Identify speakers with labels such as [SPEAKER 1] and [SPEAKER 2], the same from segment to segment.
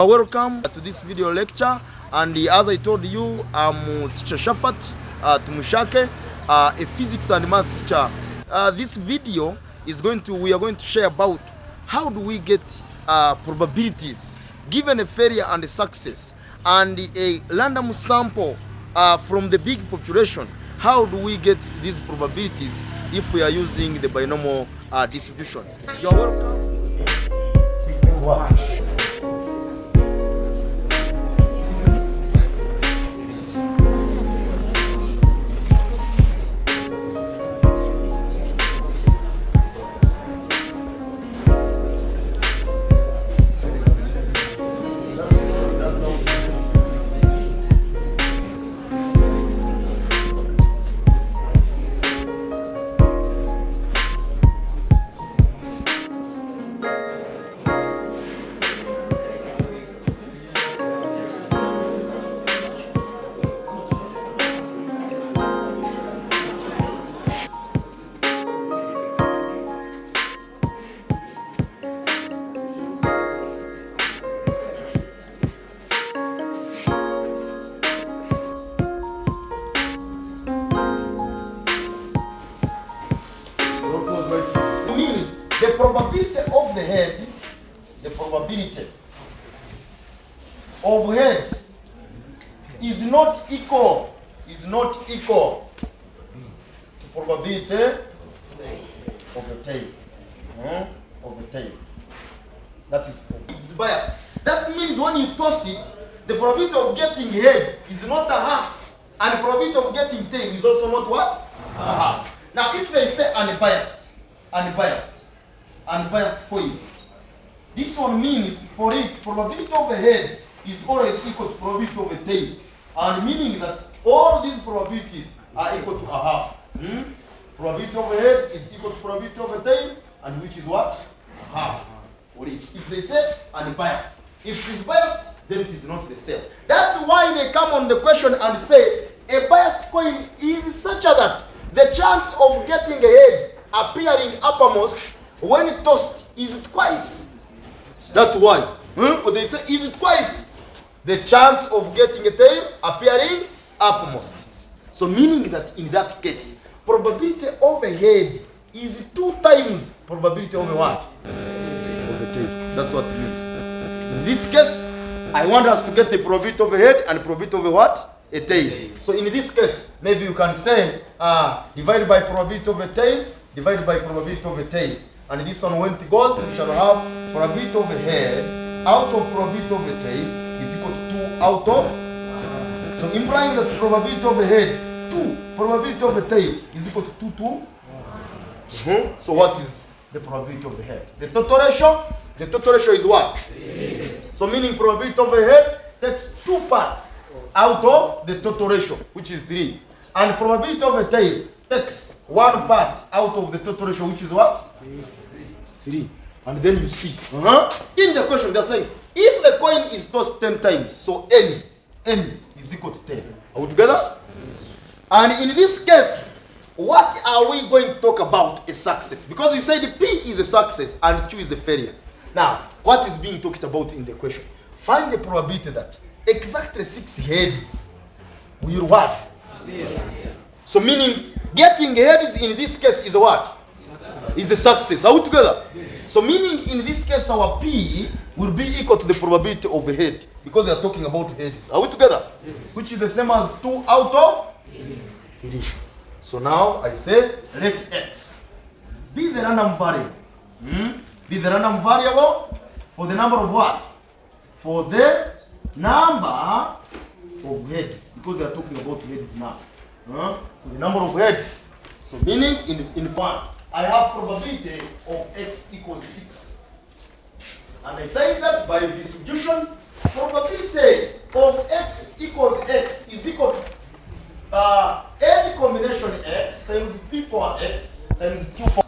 [SPEAKER 1] Welcome to this video lecture, and as I told you, I'm teacher Shafat Tumushake, a physics and math teacher. This video is we are going to share about how do we get probabilities given a failure and a success, and a random sample from the big population. How do we get these probabilities if we are using the binomial distribution? You're welcome. The probability of the head, is not equal to probability of the tail. That is it's biased. That means when you toss it, the probability of getting head is not a half, and the probability of getting tail is also not what? A half. Now if they say unbiased coin, this one means for it probability of a head is always equal to probability of a tail, and meaning that all these probabilities are equal to a half. Probability of a head is equal to probability of a tail, and which is what? A half for each. If they say unbiased, if it is biased, then it is not the same. That's why they come on the question and say a biased coin is such that the chance of getting a head appearing uppermost when it tossed is twice. That's why. But they say is it twice the chance of getting a tail appearing uppermost. So meaning that in that case, probability of a head is 2 times probability of a what? Of a tail. That's what it means. In this case, I want us to get the probability of a head and probability of a what? A tail. So in this case, maybe you can say divided by probability of a tail divided by probability of a tail. And this one, when it goes, we shall have probability of a head out of probability of a tail is equal to 2 out of. So implying that probability of a head 2 probability of a tail is equal to 2 to. So what is the probability of the head? The total ratio. The total ratio is what? 3. So meaning probability of a head takes 2 parts out of the total ratio, which is 3. And probability of a tail takes 1 part out of the total ratio, which is what? 3. And then you see. In the question, they're saying, if the coin is tossed 10 times, so n is equal to 10. Are we together? Yes. And in this case, what are we going to talk about a success? Because we said P is a success and Q is a failure. Now, what is being talked about in the question? Find the probability that exactly 6 heads will what? Yeah. So meaning getting heads in this case is a what? Is a success. Are we together? Yes. So meaning in this case our P will be equal to the probability of a head, because we are talking about heads. Are we together? Yes. Which is the same as 2 out of 3. So now I say let X be the random variable. Be the random variable for the number of what? For the number of heads, because we are talking about heads now. For the number of heads. So meaning in 1, I have probability of X equals 6. And I say that by distribution, probability of X equals X is equal to any combination X times P power X times Q power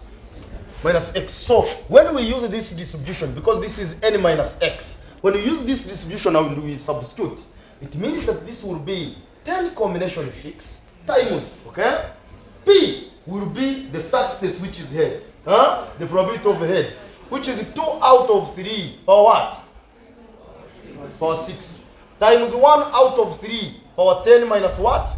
[SPEAKER 1] minus X. So when we use this distribution, because this is n minus X, when we use this distribution and we substitute, it means that this will be 10 combination 6 times, okay? P will be the success, which is head. The probability of head, which is 2 out of 3 power what? power 6 times 1 out of 3 power 10 minus what?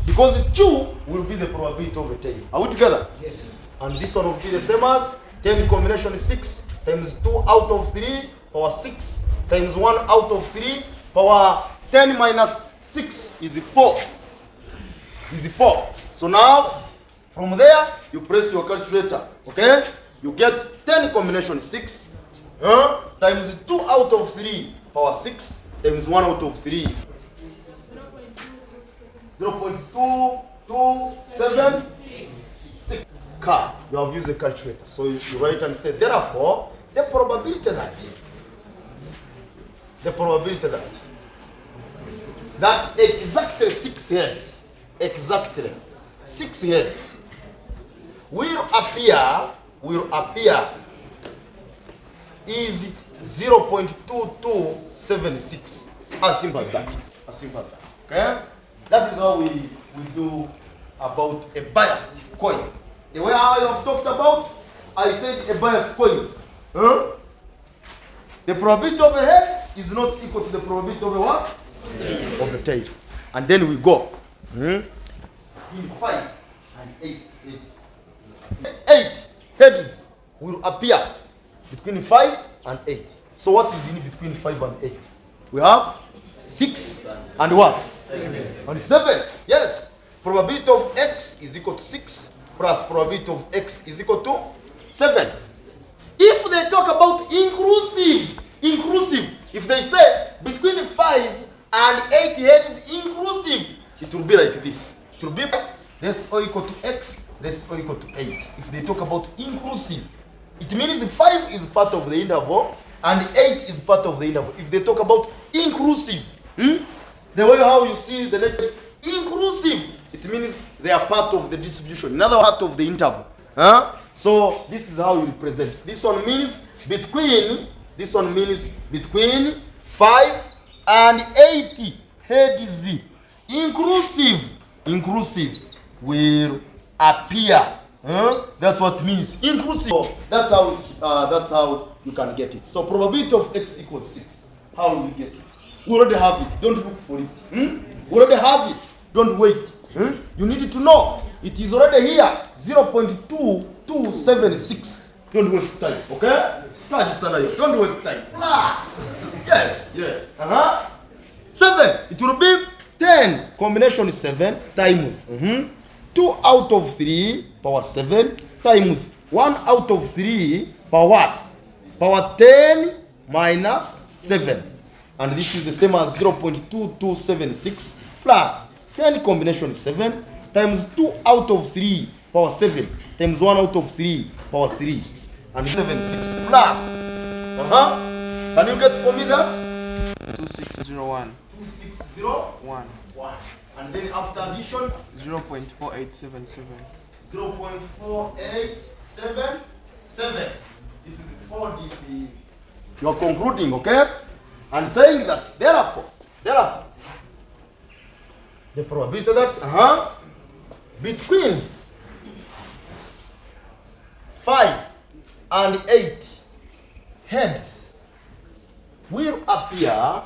[SPEAKER 1] Because 2 will be the probability of a tail. Are we together?
[SPEAKER 2] Yes.
[SPEAKER 1] And this one will be the same as 10 combination 6 times 2 out of 3 power 6 times 1 out of 3 power 10 minus 6 is 4. Is 4. So now, from there, you press your calculator. Okay? You get 10 combination 6 times 2 out of 3 power 6 times 1 out of 3. 0.2276. You have used a calculator. So you write and say, therefore, the probability that exactly 6 heads, exactly 6 heads will appear is 0.2276. As simple as that. As simple as that. Okay? That is how we do about a biased coin. The way I have talked about, I said a biased coin. The probability of a head is not equal to the probability of a what? Of a tail. And then we go. In 5 and 8 heads. 8 heads will appear between 5 and 8. So what is in between 5 and 8? We have 6 and what? 7. And 7. Yes. Probability of x is equal to 6 plus probability of x is equal to 7. If they talk about inclusive, if they say between 5 and 8 heads inclusive, it will be like this. It will be less or equal to x, less or equal to 8. If they talk about inclusive, it means 5 is part of the interval and 8 is part of the interval. If they talk about inclusive, the way how you see the next inclusive, it means they are part of the distribution, another part of the interval. So this is how you represent. This one means between 5 and 80 heads inclusive will appear. That's what it means. Inclusive. So that's how you can get it. So probability of x equals 6. How will you get it? We already have it. Don't look for it. We already have it. Don't wait. You need to know. It is already here. 0.2276. Don't waste time. Okay? Don't waste time. Plus. Yes. 7. It will be 10. Combination is 7 times 2 out of 3 power 7 times 1 out of 3 power what? Power 10 minus 7. And this is the same as 0.2276 plus 10 combination is 7 times 2 out of 3 power 7 times 1 out of 3 power 3. And 76 plus. Can you get for me that?
[SPEAKER 2] 2601.
[SPEAKER 1] 2601. And then after addition,
[SPEAKER 2] 0.4877.
[SPEAKER 1] 0.4877. This is 4 dp. You are concluding, okay? And saying that therefore, the probability that between 5 and 8 heads will appear,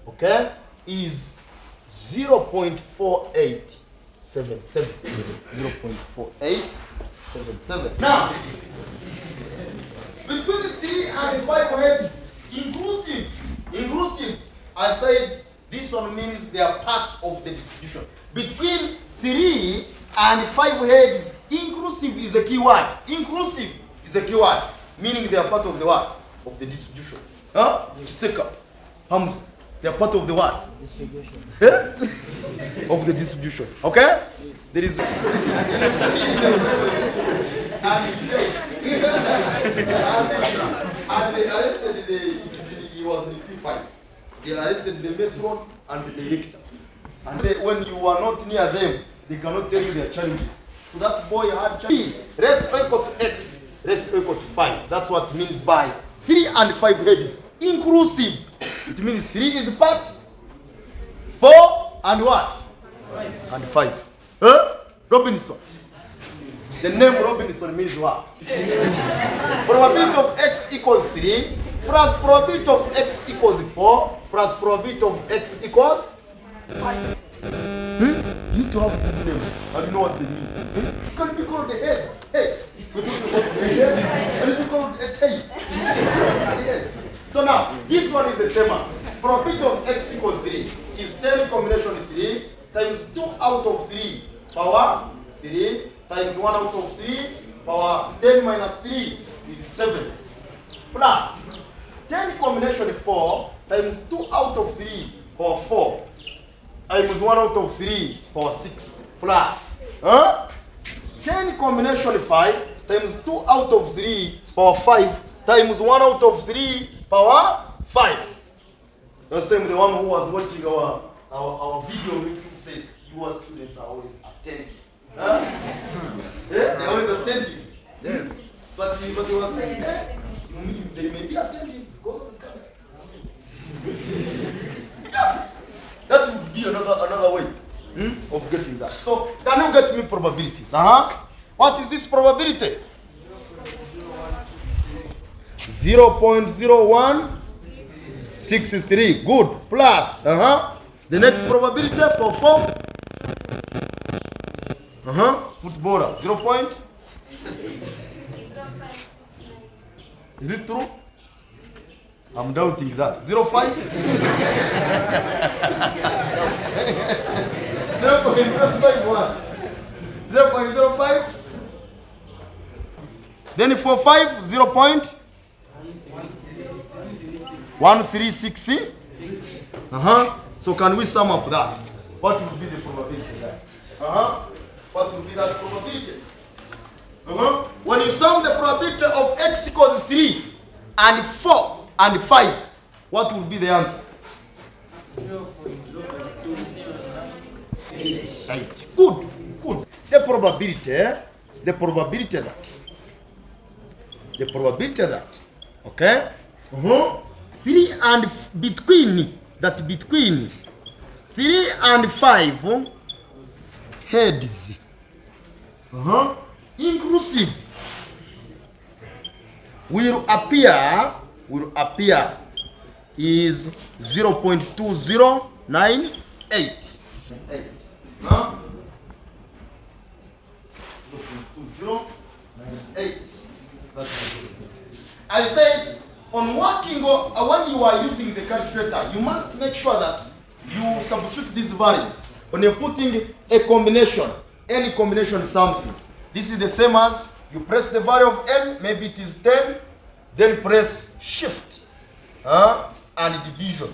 [SPEAKER 1] okay, is 0.4877. 0.4877. Now, between 3 and 5 heads, inclusive, I said this one means they are part of the distribution. Between 3 and 5 heads, inclusive is a key word. Inclusive is a key word, meaning they are part of the what? Of the distribution. Second. They are part of the what?
[SPEAKER 2] Distribution.
[SPEAKER 1] Of the distribution. Okay? There is. And they arrested he was in P5. They arrested the matron and the director. And when you are not near them, they cannot tell you their child. So that boy had child. Rest equal to x, rest equal to 5. That's what it means by 3 and 5 heads. Inclusive. It means 3 is part, 4 and what? 5. And 5. Robinson. The name Robinson means what? Probability of x equals 3 plus probability of x equals 4 plus probability of x equals 5. You need to have a good name. And you know what they mean. You can be called the head. Hey. You can be called a tail. Yes. So now, this one is the same as probability of x equals 3 is 10 combination 3 times 2 out of 3 power 3 times 1 out of 3 power 10 minus 3 is 7 plus 10 combination 4 times 2 out of 3 power 4 times 1 out of 3 power 6 plus 10 combination 5 times 2 out of 3 power 5 times 1 out of 3 power 5. Last time the one who was watching our video meeting said your students are always attentive. Yeah, they're always attentive. Yes. But he was saying, they may be attentive because of the camera. Yeah. That would be another way of getting that. So can you get me probabilities? What is this probability? 0.0163. Good. Plus. The next probability for 4. Footballer. 0 point. Is it true? I'm doubting that. 0.5. 0.051. 0.05. Then for 5, 0.1360. So can we sum up that? What will be the probability there? What will be that probability? When you sum the probability of x equals 3 and 4 and 5, what will be the answer? 8. Good. Good. The probability that, okay? 3 and between 3 and 5 heads, inclusive, will appear is 0.2098. 0.2098. I said, on working when you are using the calculator, you must make sure that you substitute these values. When you're putting a combination, any combination something, this is the same as you press the value of n, maybe it is 10, then press shift and division,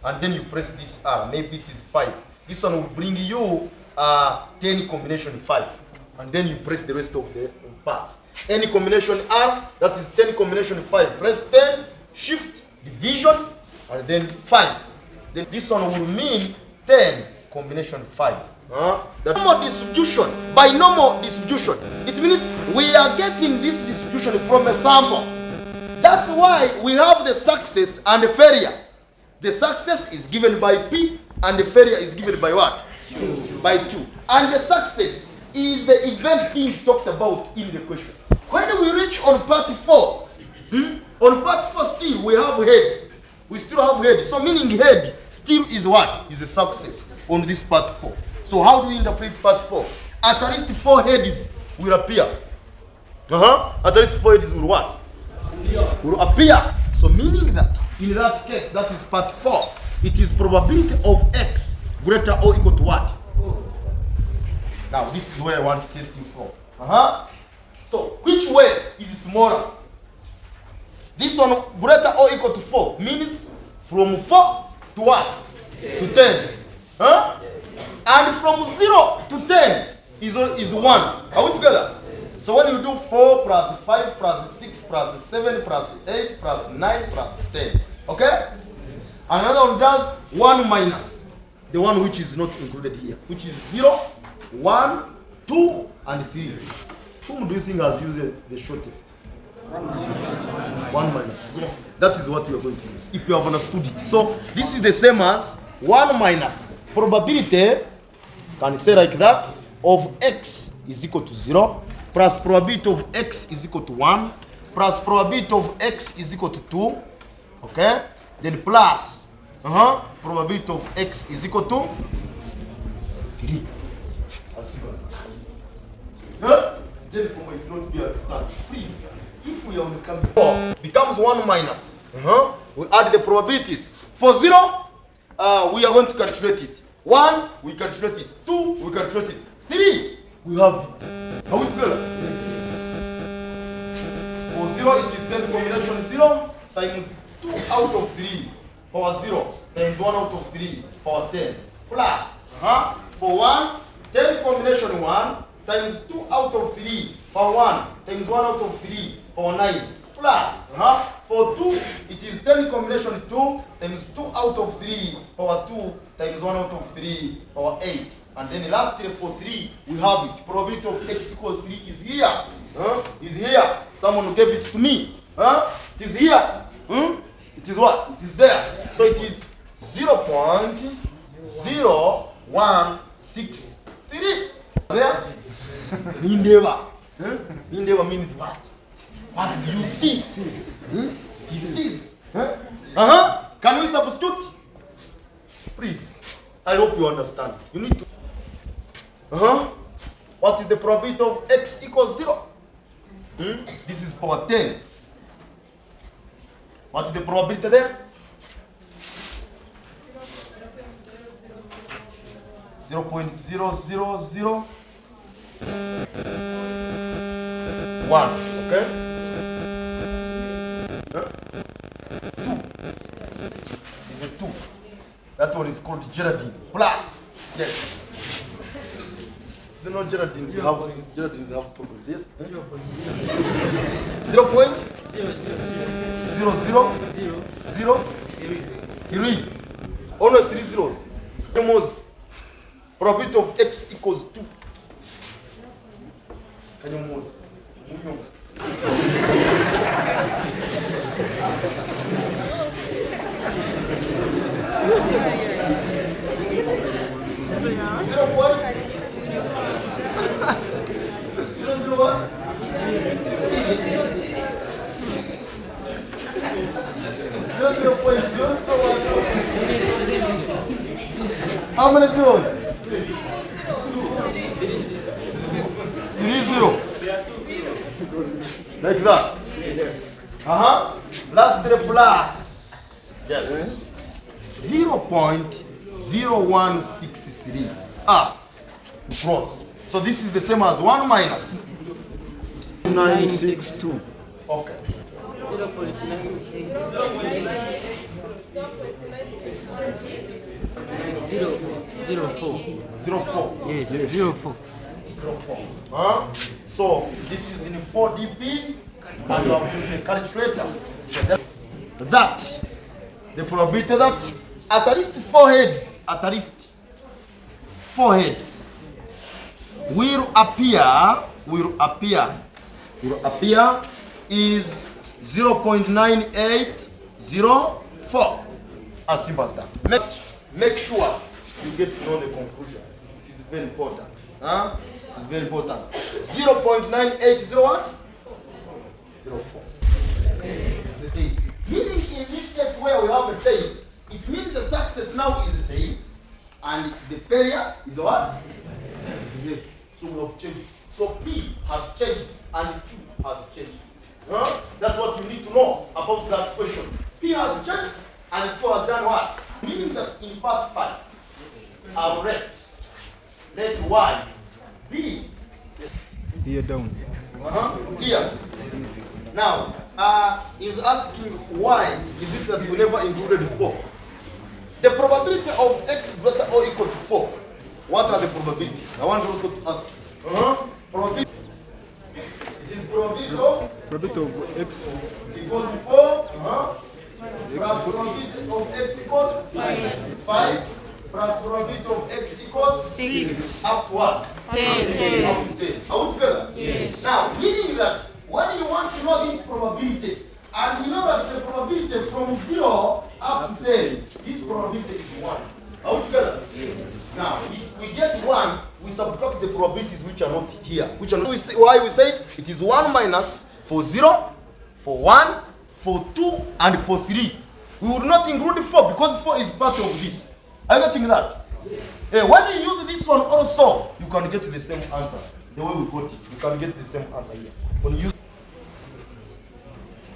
[SPEAKER 1] and then you press this R, maybe it is 5. This one will bring you 10 combination 5, and then you press the rest of the parts. Any combination R, that is 10 combination 5. Press 10, shift, division, and then 5. Then this one will mean 10 combination 5. The normal distribution, binomial distribution, it means we are getting this distribution from a sample. That's why we have the success and the failure. The success is given by P and the failure is given by what? By 2. And the success is the event being talked about in the question. When we reach on part 4, on part 4 still we have head. We still have head. So meaning head still is what? Is a success on this part 4. So how do we interpret part 4? At least 4 heads will appear. At least 4 heads will what? Will appear. So meaning that in that case, that is part 4. It is probability of x greater or equal to what? Now this is where I want testing from. So which way is smaller? This one greater or equal to 4 means from 4 to what? To 10. And from 0 to 10 is 1. Are we together? So when you do 4 plus 5 plus 6 plus 7 plus 8 plus 9 plus 10. Okay? Another one does 1 minus the one which is not included here, which is 0, 1, 2, and 3. Whom do you think has used the shortest? 1 minus. So that is what you are going to use if you have understood it. So this is the same as 1 minus probability, can say like that, of x is equal to 0 plus probability of x is equal to 1 plus probability of x is equal to 2. Okay? Then plus probability of x is equal to 3. Therefore, it will not be understand. Please, if we are becoming 4 becomes 1 minus. We add the probabilities. For 0, we are going to calculate it. 1, we calculate it. 2, we calculate it. 3, we have it. Are we together? Yes. For 0, it is 10 combination 0 times 2 out of 3 power 0 times 1 out of 3 power 10 plus for 1, 10 combination 1 times 2 out of 3 power 1 times 1 out of 3 power 9 plus for 2, it is 10 combination 2 times 2 out of 3 power 2 times 1 out of 3 power 8. And then lastly for 3, we have it. Probability of x equals 3 is here. Is here. Someone gave it to me. It is here. It is what? It is there. So it is 0.0163. There? Nindeva. Nindeva means what? What do you see? He sees. Can we substitute? Please. I hope you understand. You need to. What is the probability of x equals 0? This is power 10. What is the probability there? 0.0001. Okay? 2. Is it 2? That one is called Geraldine. Plus. Yes. You know Geraldines have problems, yes? 0.00003. Only 3 zeros. Almost. Probability of x equals 2. Can you move? How many zeros? 3 0. Like that. Yes. Last 3 plus. Yes. 0.0163. Cross. So this is the same as 1 minus
[SPEAKER 3] 962.
[SPEAKER 1] Okay.
[SPEAKER 3] 04.
[SPEAKER 1] 04.
[SPEAKER 3] Yes, 04.
[SPEAKER 1] So this is in 4dp and you have used the calculator. That the probability that at least 4 heads, will appear is 0.9804. As simple as that. Make sure you get to know the conclusion. It is very important. It's very important. 0.9801. 04. Meaning in this case where we have a tail, it means the success now is a tail and the failure is what? So we have changed. So P has changed and Q has changed. That's what you need to know about that question. P has changed and Q has done what? Means that in part 5, our let Y be
[SPEAKER 3] Here down.
[SPEAKER 1] here. Now, is asking why is it that we never included 4? The probability of x greater or equal to 4. What are the probabilities? I want also to ask. Probability. It is probability of
[SPEAKER 3] X
[SPEAKER 1] equals to 4. Plus probability of x equals 5. Plus probability of x equals 6. Up to what?
[SPEAKER 4] 10.
[SPEAKER 1] Up to 10. Are we together?
[SPEAKER 4] Yes.
[SPEAKER 1] Now, meaning that when you want to know this probability, and we know that the probability from 0 up to 10, this probability is 1. Are we together? Yes. Now, if we get 1, we subtract the probabilities which are not here. Which are not, why we say it is 1 minus for 0, for 1, for 2, and for 3. We would not include 4 because 4 is part of this. Are you getting that? When you use this one also, you can get the same answer. The way we got it, you can get the same answer here. When you use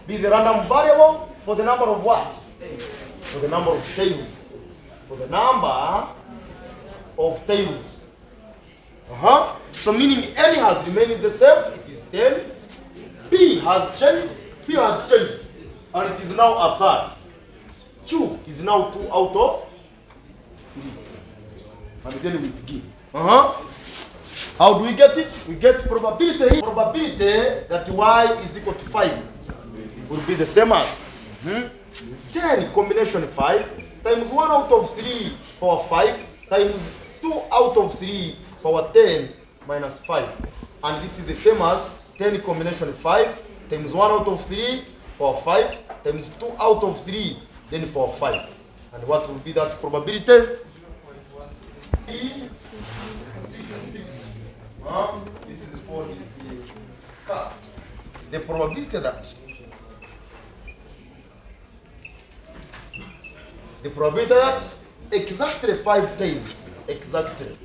[SPEAKER 1] be the random variable for the number of what? For the number of tails. For the number of tails. So meaning n has remained the same, it is 10. P has changed, and it is now a third. Q is now 2 out of 3. And then we begin. How do we get it? We get probability. Probability that y is equal to 5 will be the same as 10 combination 5 times 1 out of 3 power 5 times 2 out of 3 power 10 minus 5. And this is the same as 10 combination 5 times 1 out of 3 power 5 times 2 out of 3 then power 5. And what will be that probability? 6. This is 4. The probability that exactly 5 tails, exactly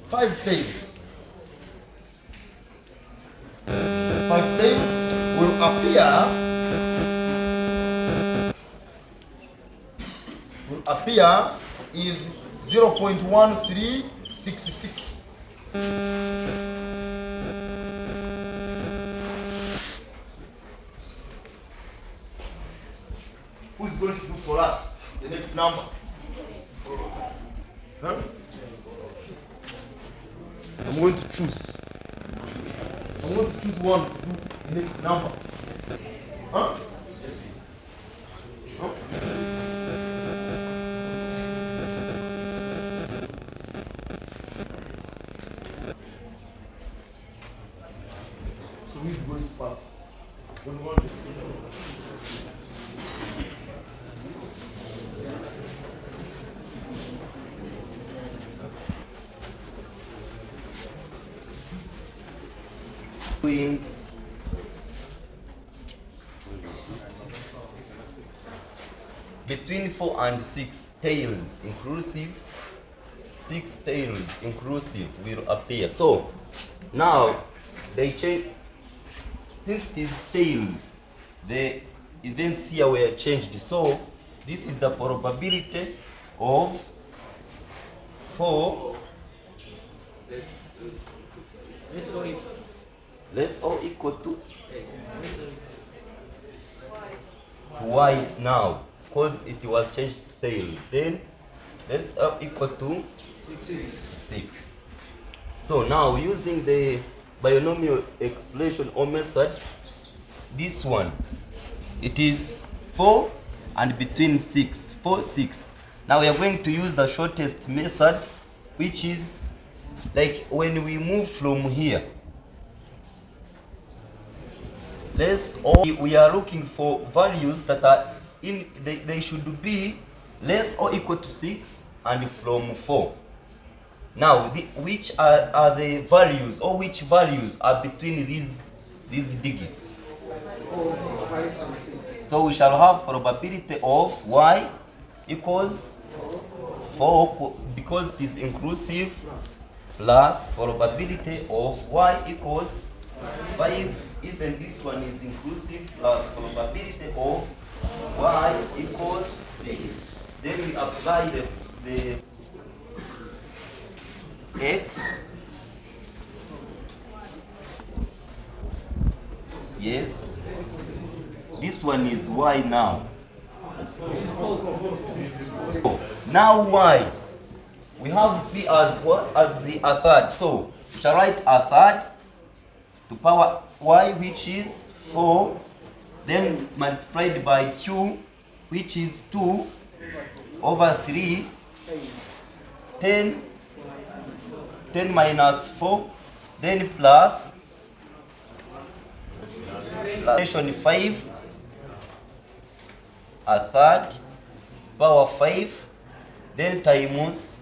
[SPEAKER 1] 5 tails, 5 tails will appear is 0.1366. Who's going to do for us the next number? I'm going to choose. I'm going to choose one to do the next number. So who is going to pass?
[SPEAKER 4] Between 4 and 6 tails inclusive, 6 tails inclusive will appear. So now they change, since these tails, the events here were changed. So this is the probability of 4 less or equal to y now, because it was changed to tails. Then less or equal to 6. So now using the binomial explanation or method, this one, it is 4 and between 6, 4, 6. Now we are going to use the shortest method, which is like when we move from here. We are looking for values that are they should be less or equal to 6 and from 4. Now, which are the values, or which values are between these digits?
[SPEAKER 2] 4, 5, and 6.
[SPEAKER 4] So we shall have probability of y equals 4 because it is inclusive, plus probability of y equals 5. Even this one is inclusive, plus probability of y equals 6. Then we apply the x. Yes. This one is y now. So now y. We have b as what? As the a third. So we shall write a third to power y, which is 4, then multiplied by q, which is 2 over 3, 10 minus 4, then plus 5, a third, power 5, then times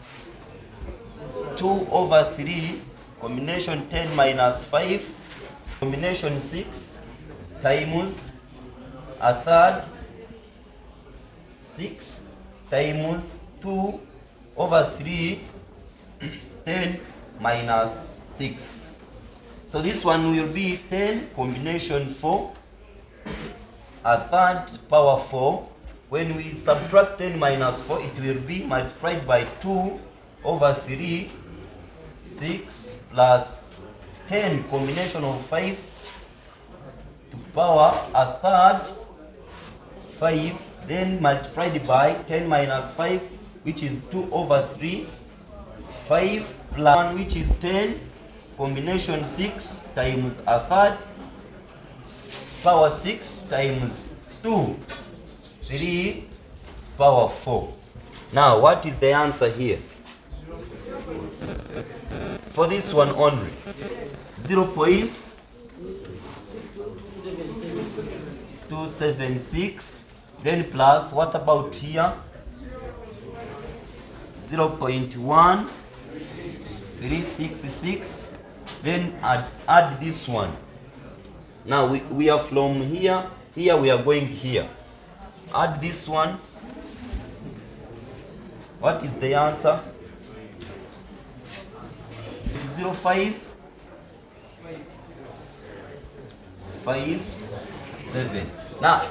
[SPEAKER 4] 2 over 3, combination 10 minus 5, combination 6 times a third, 6 times 2 over 3, 10 minus 6. So this one will be 10 combination 4, a third power 4. When we subtract 10 minus 4, it will be multiplied by 2 over 3, 6 plus 10 combination of 5 to power a third, 5, then multiplied by 10 minus 5, which is 2 over 3, 5 plus 1, which is 10, combination 6 times a third, power 6 times 2, 3, power 4. Now, what is the answer here? For this one only, 0.276, then plus, what about here? 0.1366, then add this one. Now we are from here, we are going here. Add this one. What is the answer? 0.557. Now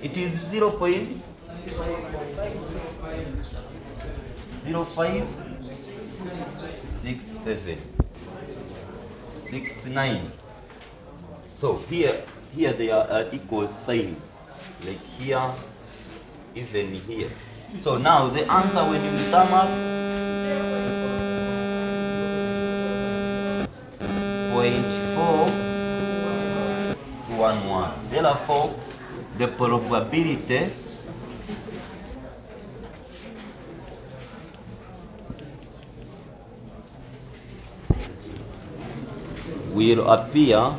[SPEAKER 4] it is 0.0567 69. So here they are equal signs, like here, even here. So now the answer, when you sum up, 0.411. Therefore, the probability will appear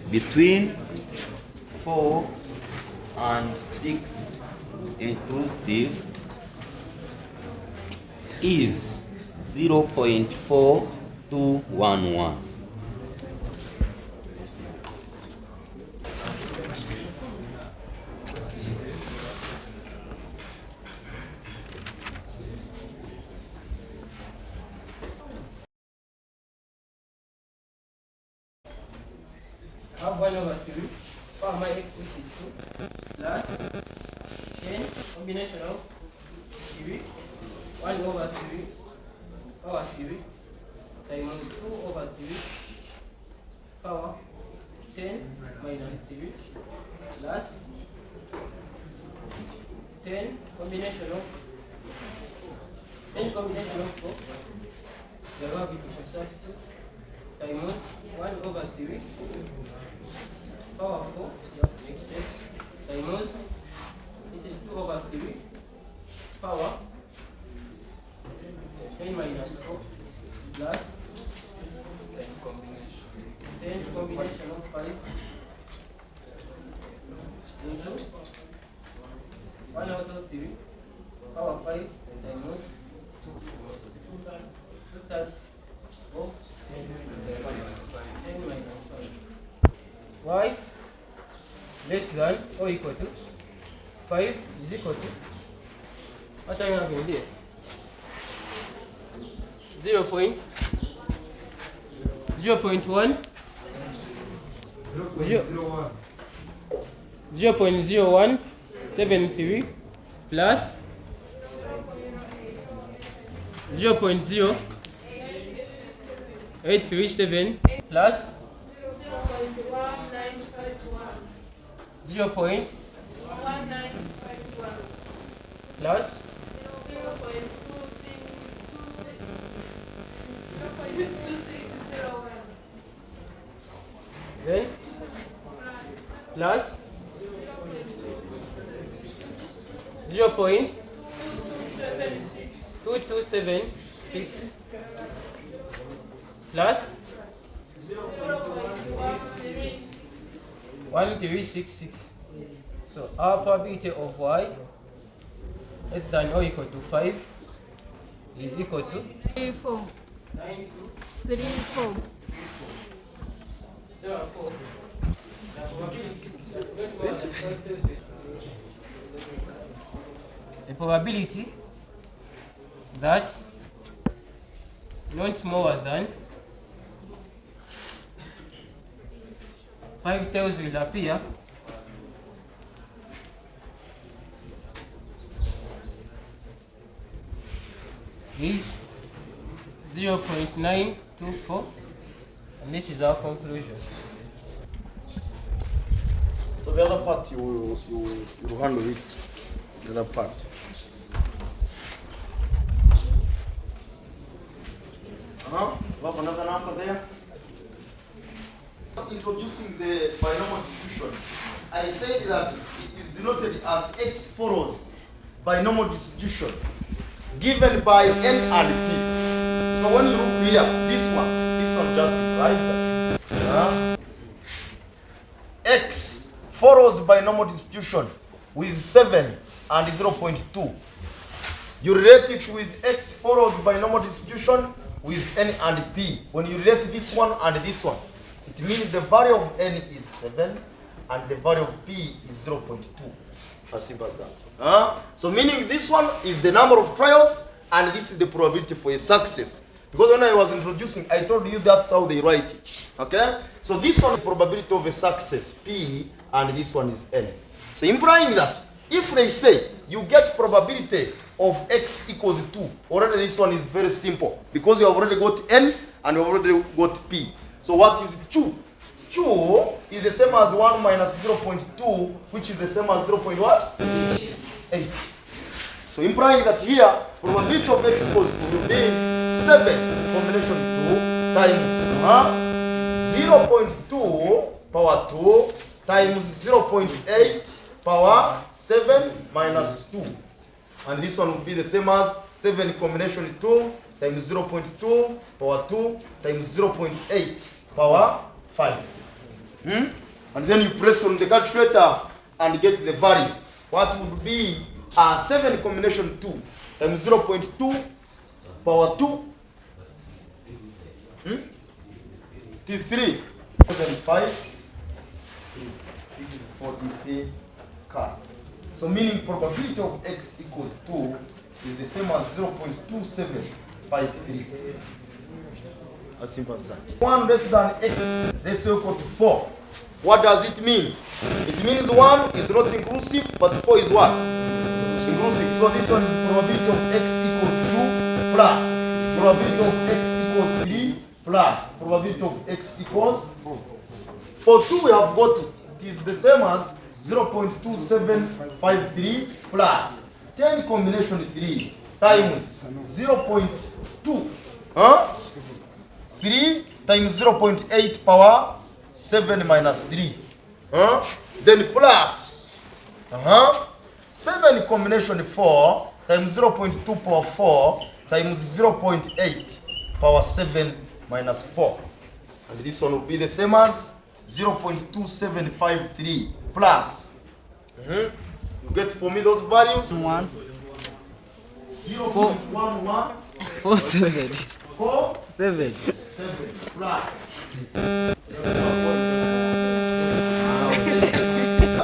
[SPEAKER 4] between 4 and 6 inclusive is 0.4211.
[SPEAKER 2] Have 1 over 3 power my x, which is 2, plus 10 combination of 3, 1 over 3 power 3 times 2 over 3 power 10 minus 3 plus 10 combination of 4, the Didtribution substitute, times 1 over 3 power 4, next step, times, this is 2 over 3 power 10 minus 4 plus 10 combination of 5 into 1 out of 3 power 5 times 2/3 of 10 minus 5. Y less than or equal to 5 is equal to, what are you having here? 0.1 0.0173 plus 0.0837 plus 0.1951 plus
[SPEAKER 5] 0.2601
[SPEAKER 2] then plus 0.2276 plus 1366. So our probability of Y less than or equal to 5 is equal to
[SPEAKER 5] 3, 4.
[SPEAKER 2] 9
[SPEAKER 5] 3, 4.
[SPEAKER 2] 0, 4. The probability that not more than 5 tails will appear is 0.924, and this is our conclusion.
[SPEAKER 1] So the other part you handle it. The other part. We have another number there. Introducing the binomial distribution, I said that it is denoted as x follows binomial distribution given by n and p. So when you look here, this one just implies that x follows binomial distribution with 7 and 0.2. You relate it with x follows binomial distribution with n and p. When you relate this one and this one, it means the value of n is 7 and the value of p is 0.2. As simple as that. So meaning this one is the number of trials and this is the probability for a success. Because when I was introducing, I told you that's how they write it. Okay? So this one is probability of a success, p, and this one is n. So implying that if they say you get probability of x equals 2, already this one is very simple. Because you have already got n and you have already got p. So what is 2? 2 is the same as 1 minus 0.2, which is the same as 0.8. So implying that here, probability of x equals 2 will be 7 combination 2 times 0.2 power 2 times 0.8 power 7 minus 2. And this one will be the same as 7 combination 2 times 0.2 power 2 times 0.8 power 5. And then you press on the calculator and get the value. What would be 7 combination 2 times 0.2 power 2 it is 3. 5. This is 40p car. So meaning probability of x equals 2 is the same as 0.2753. As simple as that. 1 less than x less or equal to 4. What does it mean? It means 1 is not inclusive, but 4 is what? It's inclusive. So this one is probability of x equals 2 plus probability of x equals 3 plus probability of x equals 4. For 2 we have got it. It is the same as 0.2753 plus 10 combination 3 times 0.2. 3 times 0.8 power 7 minus 3. Then plus 7 combination 4 times 0.2 power 4 times 0.8 power 7 minus 4. And this one will be the same as 0.2753 plus. You get for me those values?
[SPEAKER 3] 1
[SPEAKER 1] 0.11
[SPEAKER 3] 4 7
[SPEAKER 1] 4
[SPEAKER 3] 7
[SPEAKER 1] 7 plus.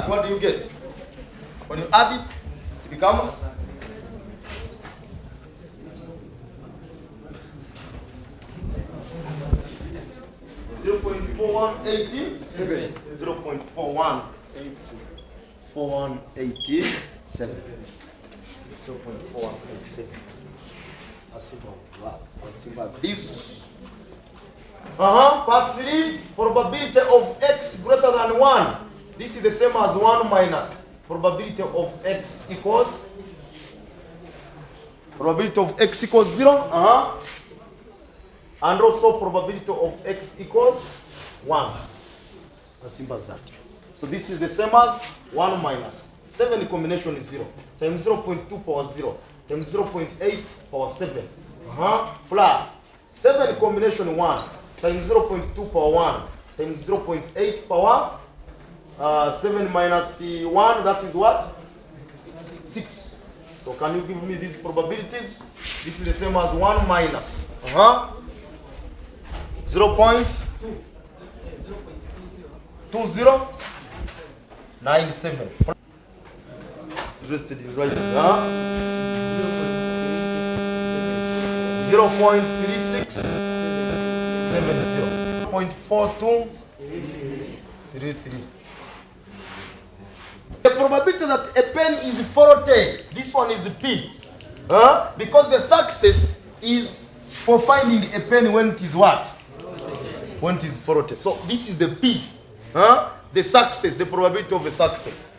[SPEAKER 1] What do you get? When you add it, it becomes 0.4187. 0.4187. 0.4187. As simple as this. Part 3, probability of x greater than 1. This is the same as 1 minus probability of x equals probability of x equals 0. And also probability of x equals 1. As simple as that. So this is the same as 1 minus 7 combination is 0 times 0.2 power 0 times 0.8 power 7 plus 7 combination 1 times 0.2 power 1 times 0.8 power 7 minus 1, that is what? 6. So can you give me these probabilities? This is the same as 1 minus 0.2097. Interested in writing, 0.3670, 0.4233. The probability that a pen is 40, this one is P. Because the success is for finding a pen when it is what? When it is 40. So this is the P. The success, the probability of a success.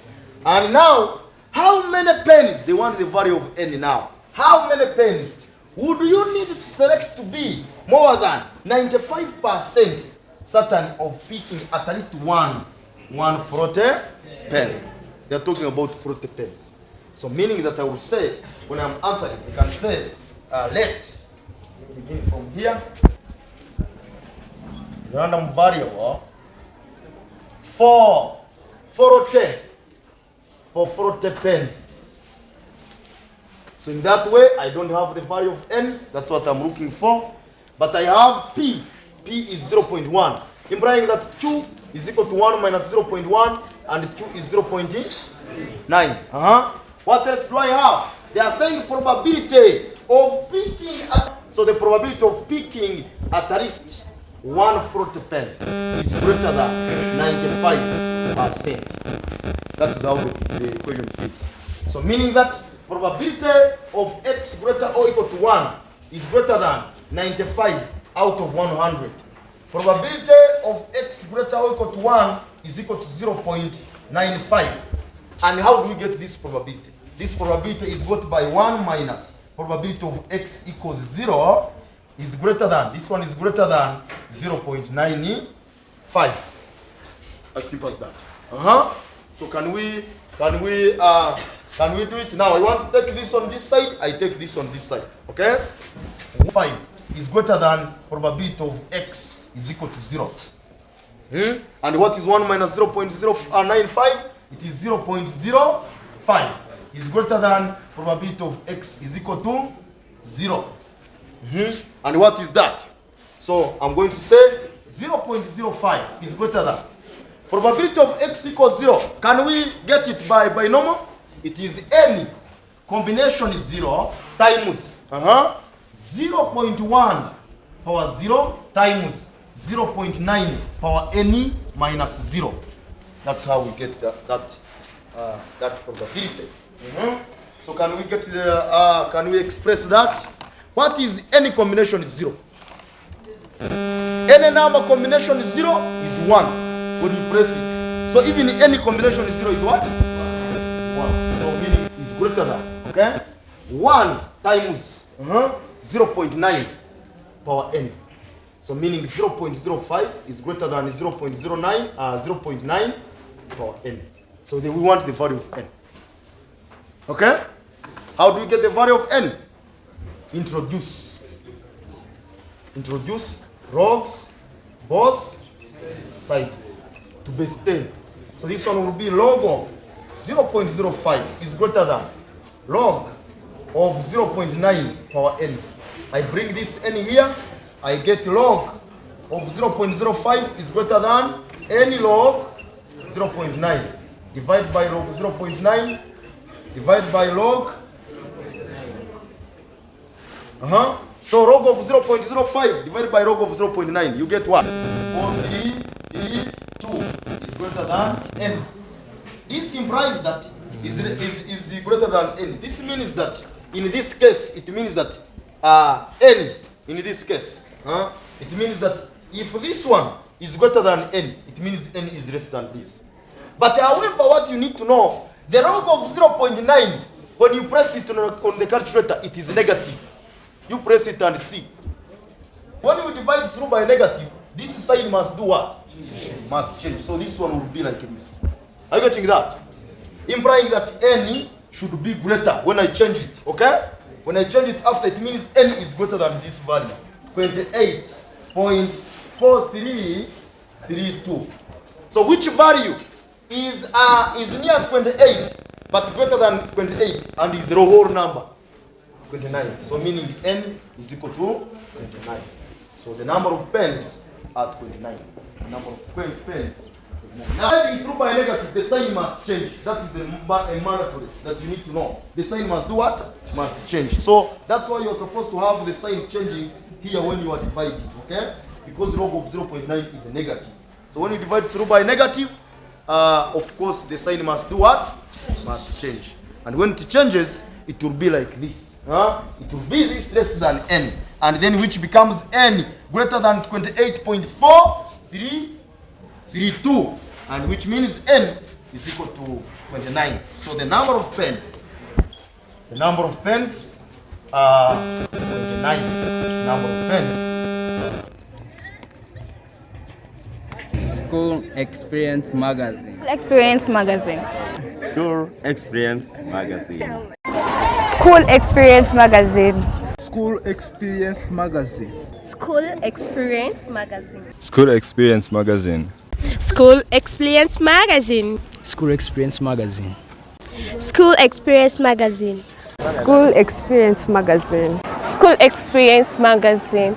[SPEAKER 1] And now, how many pens? They want the value of n now. How many pens would you need to select to be more than 95% certain of picking at least one 40 pen? They are talking about 40 pens. So meaning that I will say, when I'm answering, I can say, let begin from here. Random variable for 40 pens. So in that way, I don't have the value of n. That's what I'm looking for. But I have p. P is 0.1. Implying that 2 is equal to 1 minus 0.1 and 2 is 0.9. What else do I have? They are saying probability of picking so the probability of picking at least 140 pen is greater than 95%. That is how the equation is. So meaning that probability of x greater or equal to 1 is greater than 95 out of 100. Probability of x greater or equal to 1 is equal to 0.95. And how do we get this probability? This probability is got by 1 minus probability of x equals 0 is greater than, this one is greater than 0.95. As simple as that. So can we do it now? I want to take this on this side, I take this on this side. Okay? 5 is greater than probability of x is equal to 0. And what is 1 minus 0.095? It is 0.05. Is greater than probability of x is equal to 0. And what is that? So I'm going to say 0.05 is greater than. Probability of x equals 0. Can we get it by binomial? It is any combination is 0 times 0.1 power 0 times 0.9 power n minus 0. That's how we get that probability. So can we get the can we express that? What is any combination is 0? Any number combination is 0 is 1 when you press it. So even any combination is 0 is what? 1. So meaning is greater than, okay? 1 times 0.9 power n. So meaning 0.05 is greater than 0.9 power n. So then we want the value of n. Okay? How do we get the value of n? Introduce logs, both sides to base 10. So this one will be log of 0.05 is greater than log of 0.9 power n. I bring this n here, I get log of 0.05 is greater than any log 0.9. Divide by log 0.9, divide by log. So log of 0.05 divided by log of 0.9, you get what? 432 is greater than n. This implies that is greater than n. This means that in this case, it means that n, in this case, it means that if this one is greater than n, it means n is less than this. But however, what you need to know, the log of 0.9, when you press it on the calculator, it is negative. You press it and see. When you divide through by negative, this sign must do what? Must change. So this one will be like this. Are you getting that? Implying that n should be greater when I change it. Okay? When I change it after, it means n is greater than this value. 28.4332. So which value is near 28 but greater than 28 and is the whole number 29. So meaning n is equal to 29. So the number of pens are 29. The number of pens. Now, adding through by negative, the sign must change. That is a mandatory that you need to know. The sign must do what? Must change. So that's why you're supposed to have the sign changing here when you are dividing, okay? Because log of 0.9 is a negative. So when you divide through by negative, of course, the sign must do what? Must change. And when it changes, it will be like this. It will be this less than n. And then which becomes n greater than 28.432. And which means n is equal to 29. So the number of pens are 29. Number of pens.
[SPEAKER 3] School Experience Magazine.
[SPEAKER 5] Experience Magazine.
[SPEAKER 6] School Experience Magazine.
[SPEAKER 5] School Experience Magazine.
[SPEAKER 3] School Experience Magazine.
[SPEAKER 7] School Experience Magazine.
[SPEAKER 6] School Experience Magazine.
[SPEAKER 7] School Experience Magazine.
[SPEAKER 3] School Experience Magazine.
[SPEAKER 7] School Experience Magazine.
[SPEAKER 5] School Experience Magazine.
[SPEAKER 7] School Experience Magazine.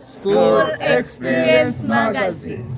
[SPEAKER 3] School Experience Magazine.